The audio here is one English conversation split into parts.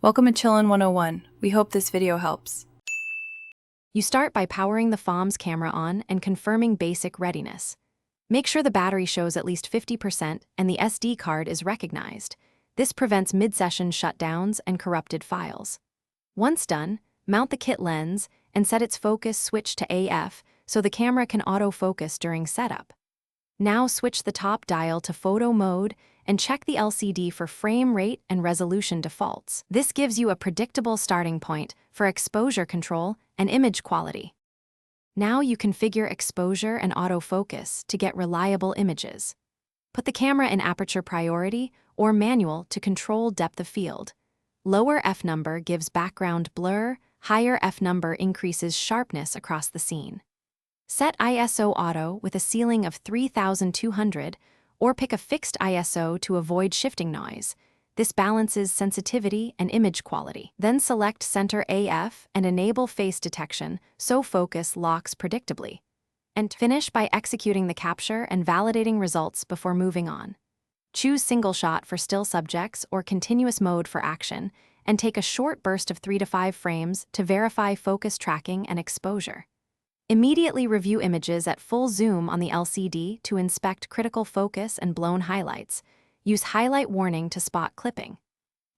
Welcome to Chillin' 101. We hope this video helps. You start by powering the Fomz camera on and confirming basic readiness. Make sure the battery shows at least 50% and the SD card is recognized. This prevents mid-session shutdowns and corrupted files. Once done, mount the kit lens and set its focus switch to AF so the camera can autofocus during setup. Now switch the top dial to photo mode and check the LCD for frame rate and resolution defaults. This gives you a predictable starting point for exposure control and image quality. Now you configure exposure and autofocus to get reliable images. Put the camera in aperture priority or manual to control depth of field. Lower f number gives background blur, higher f number increases sharpness across the scene. Set ISO auto with a ceiling of 3200 or pick a fixed ISO to avoid shifting noise. This balances sensitivity and image quality. Then select Center AF and enable face detection so focus locks predictably. And finish by executing the capture and validating results before moving on. Choose single shot for still subjects or continuous mode for action, and take a short burst of 3 to 5 frames to verify focus tracking and exposure. Immediately review images at full zoom on the LCD to inspect critical focus and blown highlights. Use highlight warning to spot clipping.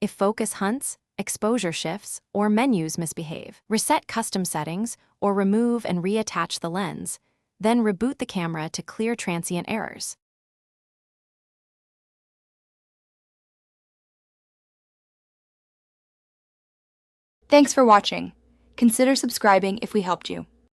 If focus hunts, exposure shifts, or menus misbehave, reset custom settings or remove and reattach the lens. Then reboot the camera to clear transient errors. Thanks for watching. Consider subscribing if we helped you.